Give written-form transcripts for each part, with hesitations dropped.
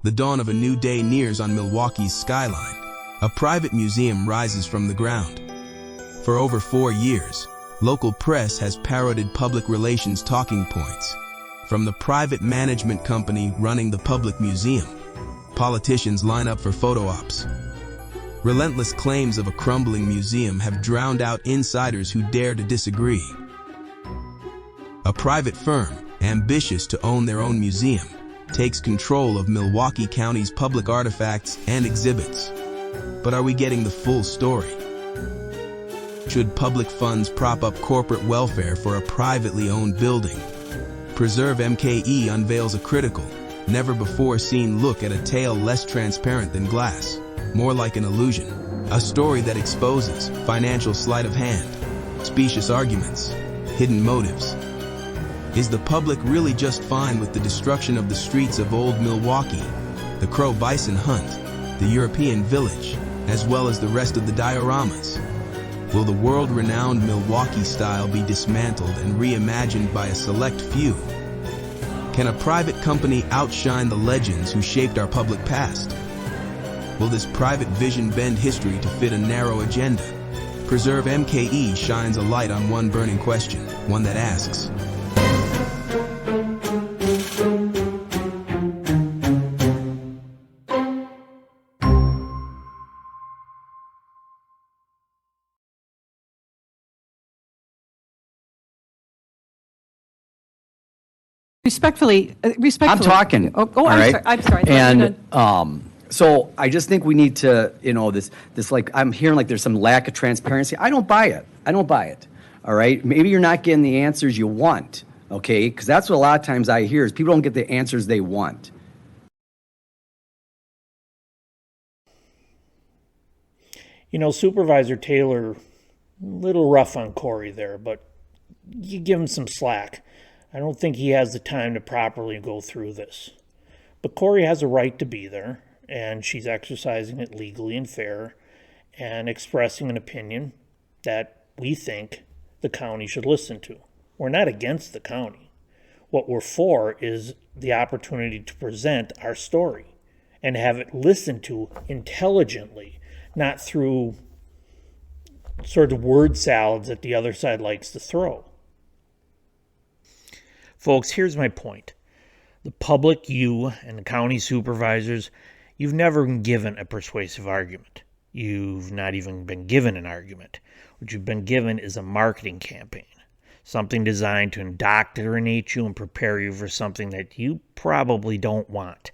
The dawn of a new day nears on Milwaukee's skyline. A private museum rises from the ground. For over 4 years, local press has parroted public relations talking points. From the private management company running the public museum, politicians line up for photo ops. Relentless claims of a crumbling museum have drowned out insiders who dare to disagree. A private firm, ambitious to own their own museum, takes control of Milwaukee County's public artifacts and exhibits. But are we getting the full story? Should public funds prop up corporate welfare for a privately owned building? Preserve MKE unveils a critical, never-before-seen look at a tale less transparent than glass, more like an illusion. A story that exposes financial sleight of hand, specious arguments, hidden motives. Is the public really just fine with the destruction of the streets of Old Milwaukee, the Crow Bison Hunt, the European Village, as well as the rest of the dioramas? Will the world-renowned Milwaukee style be dismantled and reimagined by a select few? Can a private company outshine the legends who shaped our public past? Will this private vision bend history to fit a narrow agenda? Preserve MKE shines a light on one burning question, one that asks, Respectfully. I'm talking. Oh, all right? I'm sorry. And so I just think we need to, this like, I'm hearing like there's some lack of transparency. I don't buy it. All right? Maybe you're not getting the answers you want, okay? Because that's what a lot of times I hear is people don't get the answers they want. Supervisor Taylor, a little rough on Corey there, but you give him some slack. I don't think he has the time to properly go through this. But Corey has a right to be there, and she's exercising it legally and fair and expressing an opinion that we think the county should listen to. We're not against the county. What we're for is the opportunity to present our story and have it listened to intelligently, not through sort of word salads that the other side likes to throw. Folks, here's my point. The public, you, and the county supervisors, you've never been given a persuasive argument. You've not even been given an argument. What you've been given is a marketing campaign, something designed to indoctrinate you and prepare you for something that you probably don't want.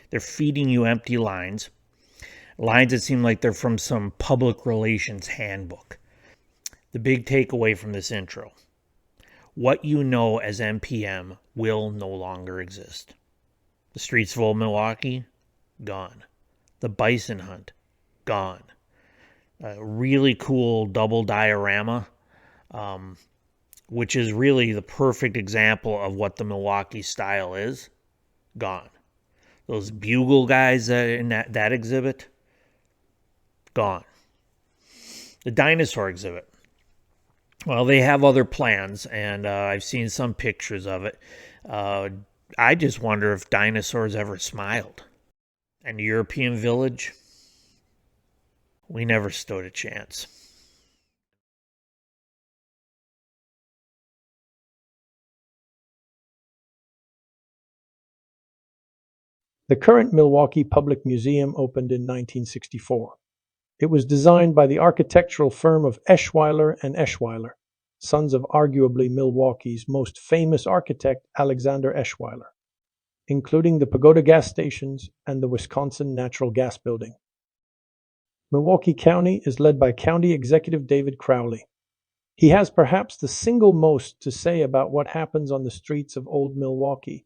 They're feeding you empty lines that seem like they're from some public relations handbook. The big takeaway from this intro: what you know as MPM will no longer exist. The streets of Old Milwaukee, gone. The bison hunt, gone. A really cool double diorama, which is really the perfect example of what the Milwaukee style is, gone. Those bugle guys in that exhibit, gone. The dinosaur exhibit, well, they have other plans, and I've seen some pictures of it. I just wonder if dinosaurs ever smiled. And the European Village, we never stood a chance. The current Milwaukee Public Museum opened in 1964. It was designed by the architectural firm of Eschweiler and Eschweiler, sons of arguably Milwaukee's most famous architect, Alexander Eschweiler, including the Pagoda gas stations and the Wisconsin Natural Gas Building. Milwaukee County is led by County Executive David Crowley. He has perhaps the single most to say about what happens on the streets of Old Milwaukee,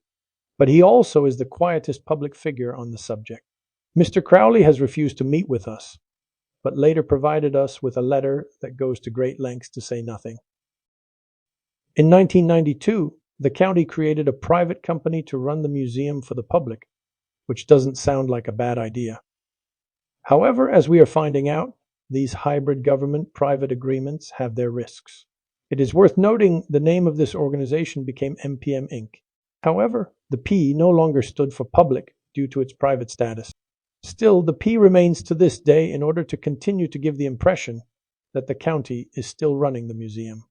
but he also is the quietest public figure on the subject. Mr. Crowley has refused to meet with us, but later provided us with a letter that goes to great lengths to say nothing. In 1992, the county created a private company to run the museum for the public, which doesn't sound like a bad idea. However, as we are finding out, these hybrid government-private agreements have their risks. It is worth noting the name of this organization became MPM Inc. However, the P no longer stood for public, due to its private status. Still, the P remains to this day in order to continue to give the impression that the county is still running the museum.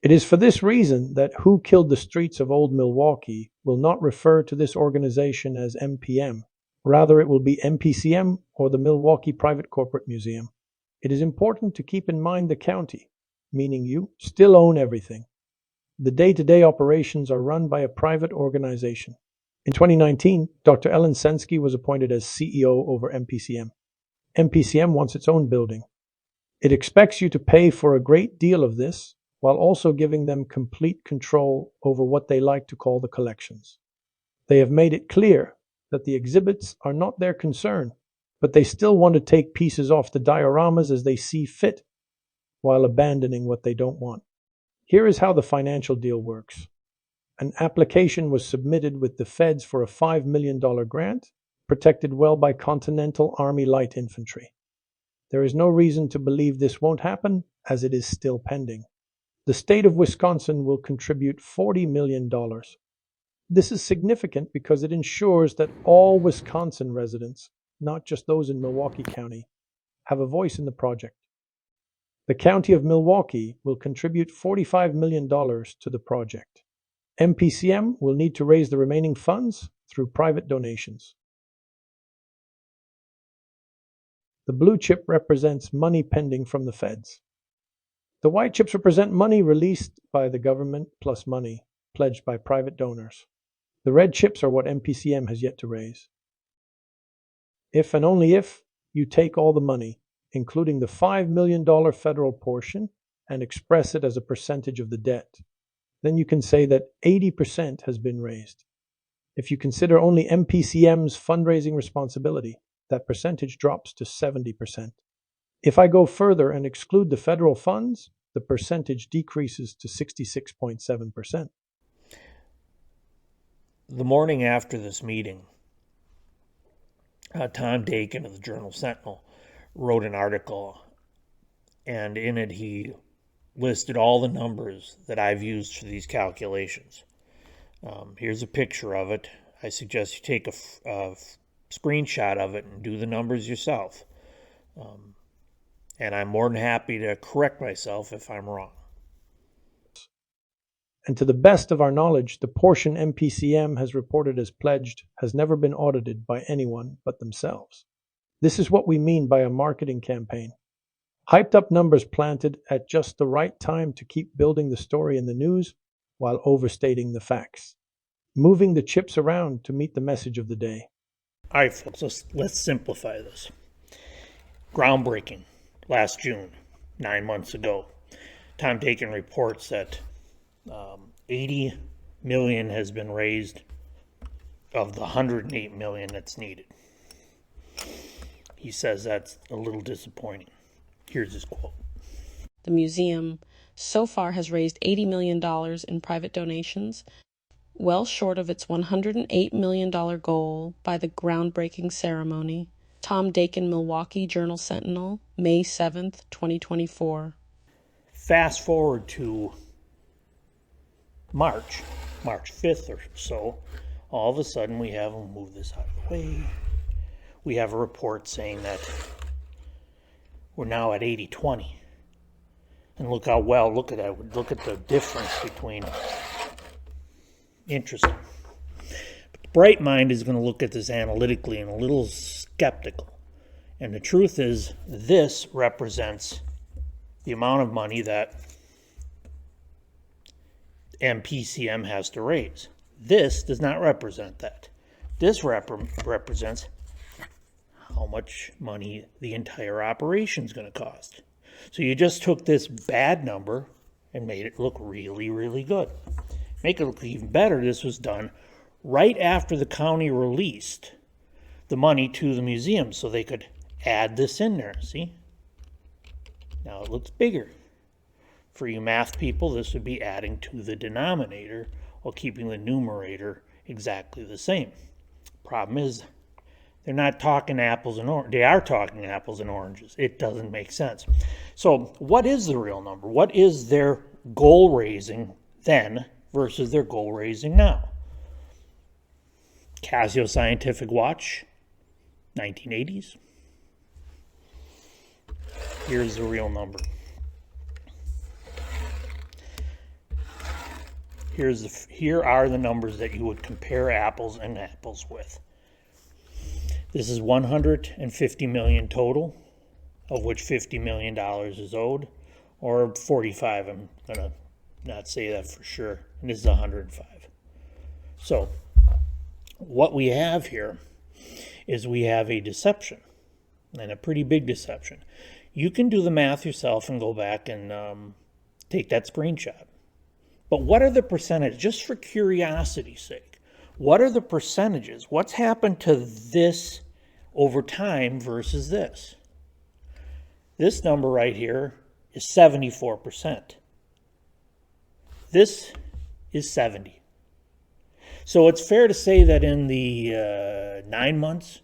It is for this reason that Who Killed the Streets of Old Milwaukee will not refer to this organization as MPM. Rather, it will be MPCM or the Milwaukee Private Corporate Museum. It is important to keep in mind the county, meaning you, still own everything. The day-to-day operations are run by a private organization. In 2019, Dr. Ellen Sensky was appointed as CEO over MPCM. MPCM wants its own building. It expects you to pay for a great deal of this, while also giving them complete control over what they like to call the collections. They have made it clear that the exhibits are not their concern, but they still want to take pieces off the dioramas as they see fit, while abandoning what they don't want. Here is how the financial deal works. An application was submitted with the feds for a $5 million grant, protected well by Continental Army Light Infantry. There is no reason to believe this won't happen, as it is still pending. The state of Wisconsin will contribute $40 million. This is significant because it ensures that all Wisconsin residents, not just those in Milwaukee County, have a voice in the project. The County of Milwaukee will contribute $45 million to the project. MPCM will need to raise the remaining funds through private donations. The blue chip represents money pending from the feds. The white chips represent money released by the government plus money pledged by private donors. The red chips are what MPCM has yet to raise. If and only if you take all the money, including the $5 million federal portion, and express it as a percentage of the debt, then you can say that 80% has been raised. If you consider only MPCM's fundraising responsibility, that percentage drops to 70%. If I go further and exclude the federal funds, the percentage decreases to 66.7%. The morning after this meeting, Tom Dakin of the Journal-Sentinel wrote an article, and in it he listed all the numbers that I've used for these calculations. Here's a picture of it. I suggest you take a screenshot of it and do the numbers yourself. And I'm more than happy to correct myself if I'm wrong. And to the best of our knowledge, the portion MPCM has reported as pledged has never been audited by anyone but themselves. This is what we mean by a marketing campaign. Hyped up numbers planted at just the right time to keep building the story in the news while overstating the facts. Moving the chips around to meet the message of the day. All right, folks, let's simplify this. Groundbreaking. Last June, 9 months ago, Tom Dakin reports that $80 million has been raised of the $108 million that's needed. He says that's a little disappointing. Here's his quote. The museum so far has raised $80 million in private donations, well short of its $108 million goal by the groundbreaking ceremony. Tom Dakin, Milwaukee Journal-Sentinel, May 7th, 2024. Fast forward to March 5th or so, all of a sudden we have, we'll move this out of the way, we have a report saying that we're now at 80-20. And look how well, look at that, look at the difference between, interesting. But the bright mind is going to look at this analytically and a little skeptical. And the truth is, this represents the amount of money that MPCM has to raise. This does not represent that. This represents how much money the entire operation is going to cost. So you just took this bad number and made it look really, really good. Make it look even better, this was done right after the county released the money to the museum so they could add this in there, see? Now it looks bigger. For you math people, this would be adding to the denominator while keeping the numerator exactly the same. Problem is, they're not talking apples and oranges. They are talking apples and oranges. It doesn't make sense. So what is the real number? What is their goal raising then versus their goal raising now? Casio Scientific Watch, 1980s. Here's the real number. Here are the numbers that you would compare apples and apples with. This is $150 million total, of which $50 million is owed, or 45. I'm gonna not say that for sure. And this is 105. So what we have here is we have a deception, and a pretty big deception. You can do the math yourself and go back and take that screenshot. But what are the percentages? Just for curiosity's sake, what are the percentages? What's happened to this over time versus this? This number right here is 74%. This is 70. So it's fair to say that in the 9 months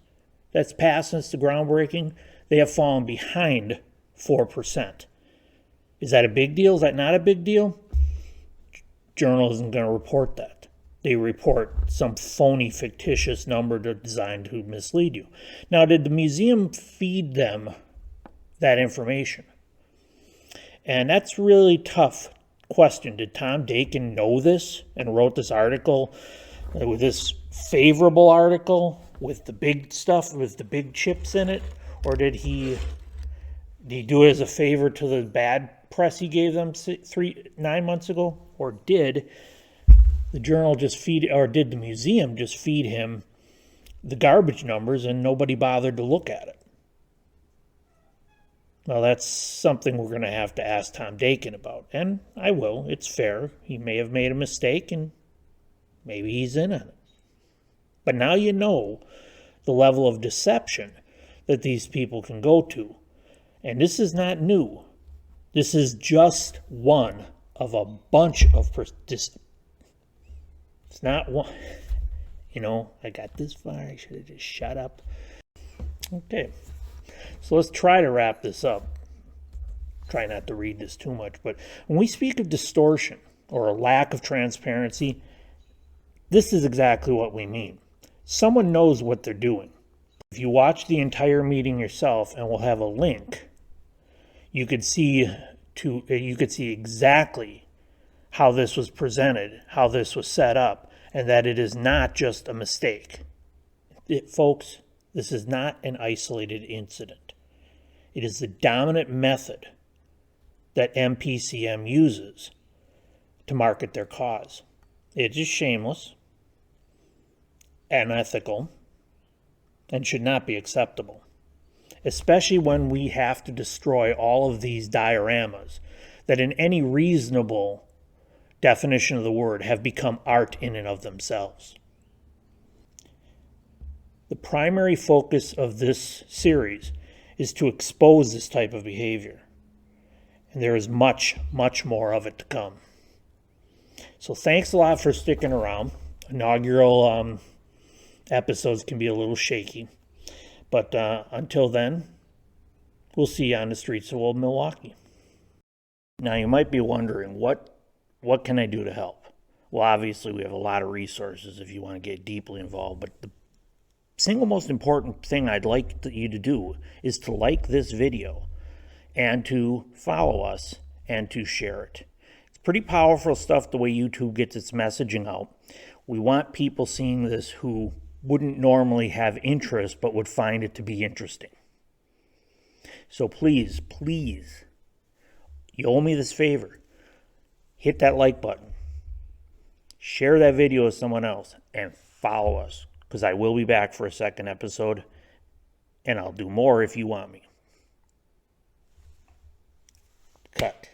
that's passed since the groundbreaking, they have fallen behind 4%. Is that a big deal? Is that not a big deal? Journal isn't going to report that. They report some phony, fictitious number designed to mislead you. Now, did the museum feed them that information? And that's really tough question. Did Tom Dakin know this and wrote this article, with this favorable article with the big stuff, with the big chips in it? Or did he do it as a favor to the bad press he gave them 9 months ago? Or did the journal just feed, or did the museum just feed him the garbage numbers and nobody bothered to look at it? Well, that's something we're going to have to ask Tom Dakin about. And I will. It's fair. He may have made a mistake and maybe he's in on it. But now you know the level of deception that these people can go to. And this is not new. This is just one of a bunch of... It's not one... I got this far. I should have just shut up. Okay. So let's try to wrap this up. Try not to read this too much. But when we speak of distortion or a lack of transparency, this is exactly what we mean. Someone knows what they're doing. If you watch the entire meeting yourself, and we'll have a link, you could see exactly how this was presented, how this was set up, and that it is not just a mistake. Folks, this is not an isolated incident. It is the dominant method that MPCM uses to market their cause. It is shameless, unethical, and should not be acceptable, especially when we have to destroy all of these dioramas that in any reasonable definition of the word have become art in and of themselves. The primary focus of this series is to expose this type of behavior. And there is much, much more of it to come. So thanks a lot for sticking around. Inaugural episodes can be a little shaky. But until then, we'll see you on the streets of Old Milwaukee. Now you might be wondering, what can I do to help? Well, obviously we have a lot of resources if you want to get deeply involved. But the single most important thing I'd like you to do is to like this video and to follow us and to share it. It's pretty powerful stuff the way YouTube gets its messaging out. We want people seeing this who wouldn't normally have interest but would find it to be interesting. So please, you owe me this favor. Hit that like button. Share that video with someone else and follow us, because I will be back for a second episode, and I'll do more if you want me. Cut.